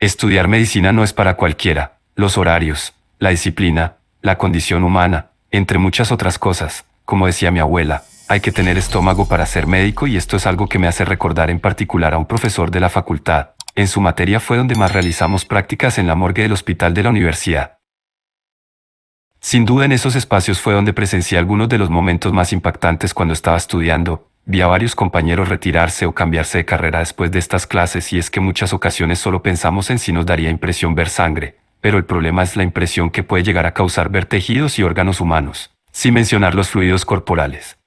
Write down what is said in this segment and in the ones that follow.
Estudiar medicina no es para cualquiera. Los horarios, la disciplina, la condición humana, entre muchas otras cosas. Como decía mi abuela, hay que tener estómago para ser médico y esto es algo que me hace recordar en particular a un profesor de la facultad. En su materia fue donde más realizamos prácticas en la morgue del hospital de la universidad. Sin duda en esos espacios fue donde presencié algunos de los momentos más impactantes cuando estaba estudiando. Vi a varios compañeros retirarse o cambiarse de carrera después de estas clases y es que muchas ocasiones solo pensamos en si nos daría impresión ver sangre, pero el problema es la impresión que puede llegar a causar ver tejidos y órganos humanos, sin mencionar los fluidos corporales.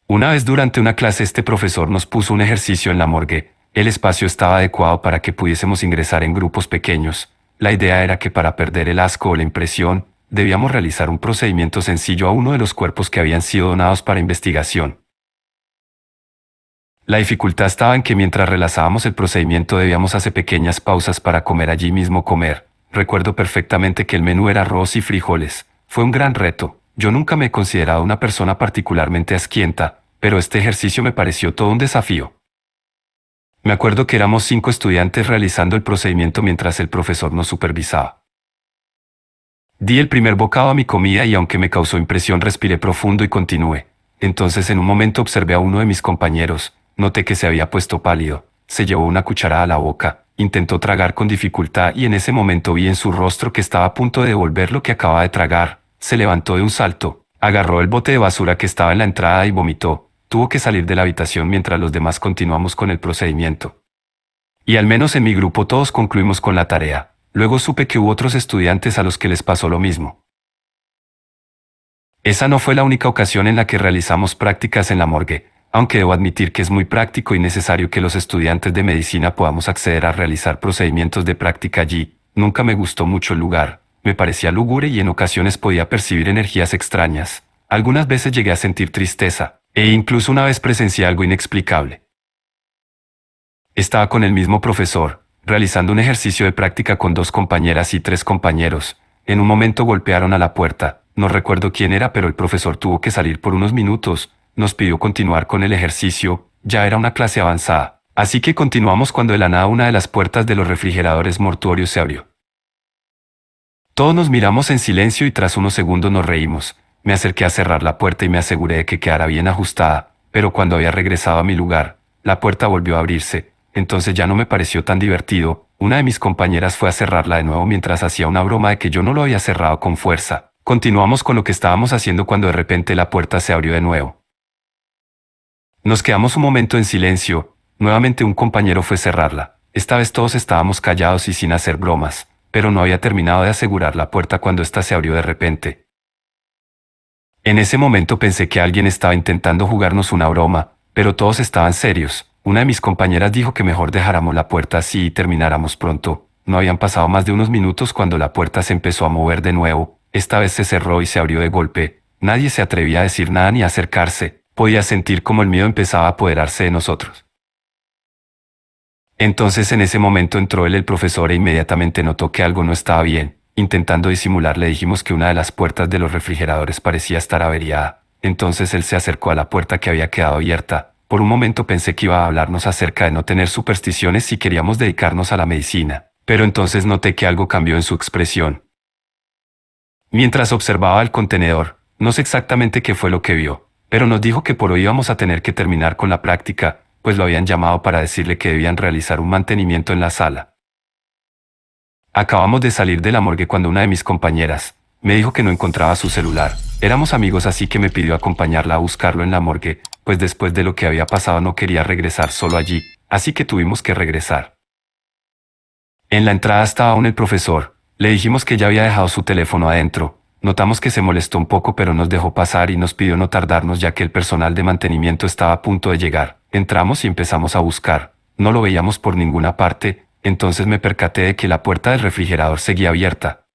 Una vez durante una clase este profesor nos puso un ejercicio en la morgue. El espacio estaba adecuado para que pudiésemos ingresar en grupos pequeños. La idea era que para perder el asco o la impresión, debíamos realizar un procedimiento sencillo a uno de los cuerpos que habían sido donados para investigación. La dificultad estaba en que mientras realizábamos el procedimiento debíamos hacer pequeñas pausas para comer allí mismo comer. Recuerdo perfectamente que el menú era arroz y frijoles. Fue un gran reto. Yo nunca me he considerado una persona particularmente asquienta, pero este ejercicio me pareció todo un desafío. Me acuerdo que éramos 5 estudiantes realizando el procedimiento mientras el profesor nos supervisaba. Di el primer bocado a mi comida y aunque me causó impresión respiré profundo y continué. Entonces en un momento observé a uno de mis compañeros, noté que se había puesto pálido, se llevó una cucharada a la boca, intentó tragar con dificultad y en ese momento vi en su rostro que estaba a punto de devolver lo que acababa de tragar, se levantó de un salto, agarró el bote de basura que estaba en la entrada y vomitó. Tuvo que salir de la habitación mientras los demás continuamos con el procedimiento. Y al menos en mi grupo todos concluimos con la tarea. Luego supe que hubo otros estudiantes a los que les pasó lo mismo. Esa no fue la única ocasión en la que realizamos prácticas en la morgue, aunque debo admitir que es muy práctico y necesario que los estudiantes de medicina podamos acceder a realizar procedimientos de práctica allí. Nunca me gustó mucho el lugar, me parecía lúgubre y en ocasiones podía percibir energías extrañas. Algunas veces llegué a sentir tristeza. E incluso una vez presencié algo inexplicable. Estaba con el mismo profesor, realizando un ejercicio de práctica con 2 compañeras y 3 compañeros. En un momento golpearon a la puerta, no recuerdo quién era pero el profesor tuvo que salir por unos minutos, nos pidió continuar con el ejercicio, ya era una clase avanzada. Así que continuamos cuando de la nada una de las puertas de los refrigeradores mortuorios se abrió. Todos nos miramos en silencio y tras unos segundos nos reímos. Me acerqué a cerrar la puerta y me aseguré de que quedara bien ajustada, pero cuando había regresado a mi lugar, la puerta volvió a abrirse, entonces ya no me pareció tan divertido. Una de mis compañeras fue a cerrarla de nuevo mientras hacía una broma de que yo no lo había cerrado con fuerza. Continuamos con lo que estábamos haciendo cuando de repente la puerta se abrió de nuevo. Nos quedamos un momento en silencio, nuevamente un compañero fue a cerrarla. Esta vez todos estábamos callados y sin hacer bromas, pero no había terminado de asegurar la puerta cuando ésta se abrió de repente. En ese momento pensé que alguien estaba intentando jugarnos una broma, pero todos estaban serios. Una de mis compañeras dijo que mejor dejáramos la puerta así y termináramos pronto. No habían pasado más de unos minutos cuando la puerta se empezó a mover de nuevo. Esta vez se cerró y se abrió de golpe. Nadie se atrevía a decir nada ni a acercarse. Podía sentir como el miedo empezaba a apoderarse de nosotros. Entonces en ese momento entró el profesor e inmediatamente notó que algo no estaba bien. Intentando disimular le dijimos que una de las puertas de los refrigeradores parecía estar averiada. Entonces él se acercó a la puerta que había quedado abierta. Por un momento pensé que iba a hablarnos acerca de no tener supersticiones si queríamos dedicarnos a la medicina. Pero entonces noté que algo cambió en su expresión. Mientras observaba el contenedor, no sé exactamente qué fue lo que vio, pero nos dijo que por hoy íbamos a tener que terminar con la práctica, pues lo habían llamado para decirle que debían realizar un mantenimiento en la sala. Acabamos de salir de la morgue cuando una de mis compañeras me dijo que no encontraba su celular. Éramos amigos así que me pidió acompañarla a buscarlo en la morgue, pues después de lo que había pasado no quería regresar solo allí, así que tuvimos que regresar. En la entrada estaba aún el profesor, le dijimos que ya había dejado su teléfono adentro, notamos que se molestó un poco pero nos dejó pasar y nos pidió no tardarnos ya que el personal de mantenimiento estaba a punto de llegar. Entramos y empezamos a buscar, no lo veíamos por ninguna parte. Entonces me percaté de que la puerta del refrigerador seguía abierta.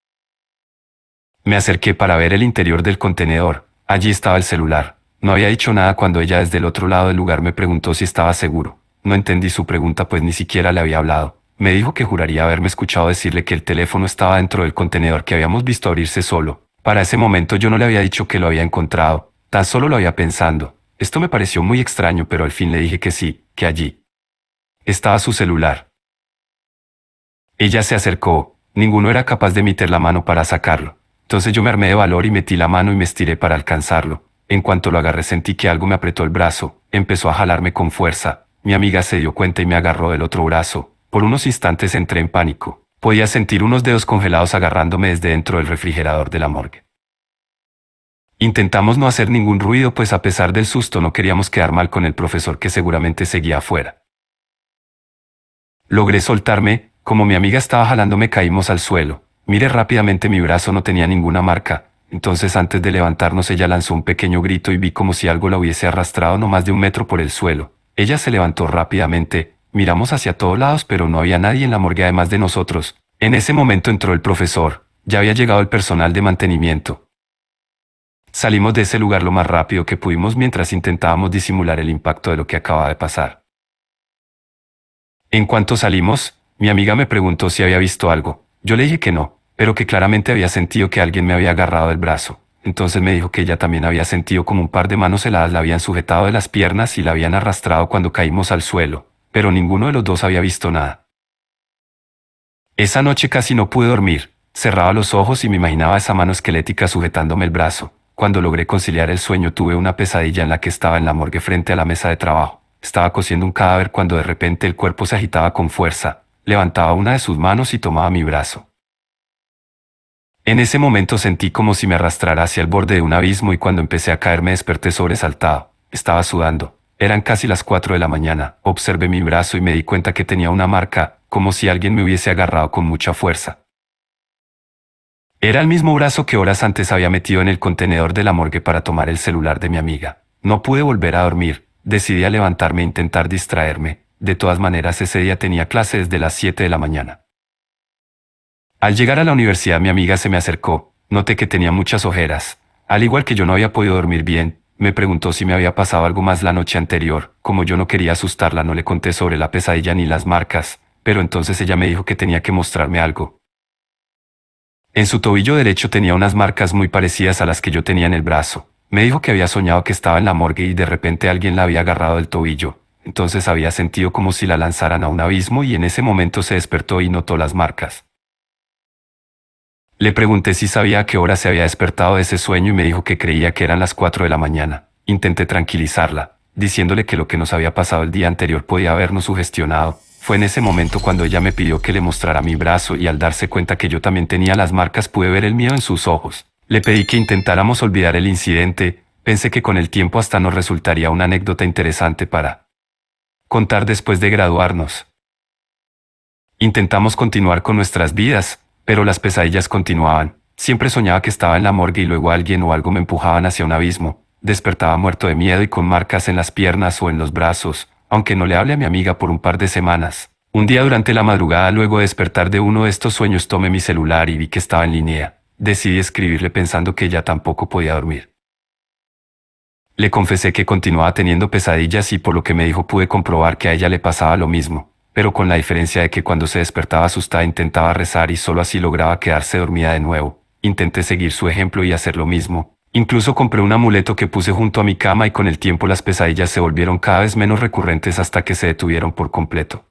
Me acerqué para ver el interior del contenedor. Allí estaba el celular. No había dicho nada cuando ella desde el otro lado del lugar me preguntó si estaba seguro. No entendí su pregunta pues ni siquiera le había hablado. Me dijo que juraría haberme escuchado decirle que el teléfono estaba dentro del contenedor que habíamos visto abrirse solo. Para ese momento yo no le había dicho que lo había encontrado. Tan solo lo había pensando. Esto me pareció muy extraño pero al fin le dije que sí, que allí estaba su celular. Ella se acercó, ninguno era capaz de meter la mano para sacarlo. Entonces yo me armé de valor y metí la mano y me estiré para alcanzarlo. En cuanto lo agarré sentí que algo me apretó el brazo, empezó a jalarme con fuerza. Mi amiga se dio cuenta y me agarró del otro brazo. Por unos instantes entré en pánico. Podía sentir unos dedos congelados agarrándome desde dentro del refrigerador de la morgue. Intentamos no hacer ningún ruido pues a pesar del susto no queríamos quedar mal con el profesor que seguramente seguía afuera. Logré soltarme, como mi amiga estaba jalándome caímos al suelo. Miré rápidamente mi brazo no tenía ninguna marca, entonces antes de levantarnos ella lanzó un pequeño grito y vi como si algo la hubiese arrastrado no más de 1 metro por el suelo. Ella se levantó rápidamente, miramos hacia todos lados pero no había nadie en la morgue además de nosotros. En ese momento entró el profesor, ya había llegado el personal de mantenimiento. Salimos de ese lugar lo más rápido que pudimos mientras intentábamos disimular el impacto de lo que acababa de pasar. En cuanto salimos, mi amiga me preguntó si había visto algo. Yo le dije que no, pero que claramente había sentido que alguien me había agarrado el brazo. Entonces me dijo que ella también había sentido como un par de manos heladas la habían sujetado de las piernas y la habían arrastrado cuando caímos al suelo, pero ninguno de los dos había visto nada. Esa noche casi no pude dormir, cerraba los ojos y me imaginaba esa mano esquelética sujetándome el brazo. Cuando logré conciliar el sueño tuve una pesadilla en la que estaba en la morgue frente a la mesa de trabajo. Estaba cosiendo un cadáver cuando de repente el cuerpo se agitaba con fuerza, levantaba una de sus manos y tomaba mi brazo. En ese momento sentí como si me arrastrara hacia el borde de un abismo y cuando empecé a caer me desperté sobresaltado. Estaba sudando. Eran casi las 4 de la mañana. Observé mi brazo y me di cuenta que tenía una marca, como si alguien me hubiese agarrado con mucha fuerza. Era el mismo brazo que horas antes había metido en el contenedor de la morgue para tomar el celular de mi amiga. No pude volver a dormir. Decidí a levantarme e intentar distraerme. De todas maneras ese día tenía clase desde las 7 de la mañana. Al llegar a la universidad mi amiga se me acercó, noté que tenía muchas ojeras. Al igual que yo no había podido dormir bien, me preguntó si me había pasado algo más la noche anterior. Como yo no quería asustarla no le conté sobre la pesadilla ni las marcas, pero entonces ella me dijo que tenía que mostrarme algo. En su tobillo derecho tenía unas marcas muy parecidas a las que yo tenía en el brazo. Me dijo que había soñado que estaba en la morgue y de repente alguien la había agarrado del tobillo. Entonces había sentido como si la lanzaran a un abismo y en ese momento se despertó y notó las marcas. Le pregunté si sabía a qué hora se había despertado de ese sueño y me dijo que creía que eran las 4 de la mañana. Intenté tranquilizarla, diciéndole que lo que nos había pasado el día anterior podía habernos sugestionado. Fue en ese momento cuando ella me pidió que le mostrara mi brazo y al darse cuenta que yo también tenía las marcas pude ver el miedo en sus ojos. Le pedí que intentáramos olvidar el incidente, pensé que con el tiempo hasta nos resultaría una anécdota interesante para contar después de graduarnos. Intentamos continuar con nuestras vidas, pero las pesadillas continuaban. Siempre soñaba que estaba en la morgue y luego alguien o algo me empujaban hacia un abismo. Despertaba muerto de miedo y con marcas en las piernas o en los brazos, aunque no le hablé a mi amiga por un par de semanas. Un día durante la madrugada luego de despertar de uno de estos sueños tomé mi celular y vi que estaba en línea. Decidí escribirle pensando que ella tampoco podía dormir. Le confesé que continuaba teniendo pesadillas y por lo que me dijo pude comprobar que a ella le pasaba lo mismo, pero con la diferencia de que cuando se despertaba asustada intentaba rezar y solo así lograba quedarse dormida de nuevo. Intenté seguir su ejemplo y hacer lo mismo. Incluso compré un amuleto que puse junto a mi cama y con el tiempo las pesadillas se volvieron cada vez menos recurrentes hasta que se detuvieron por completo.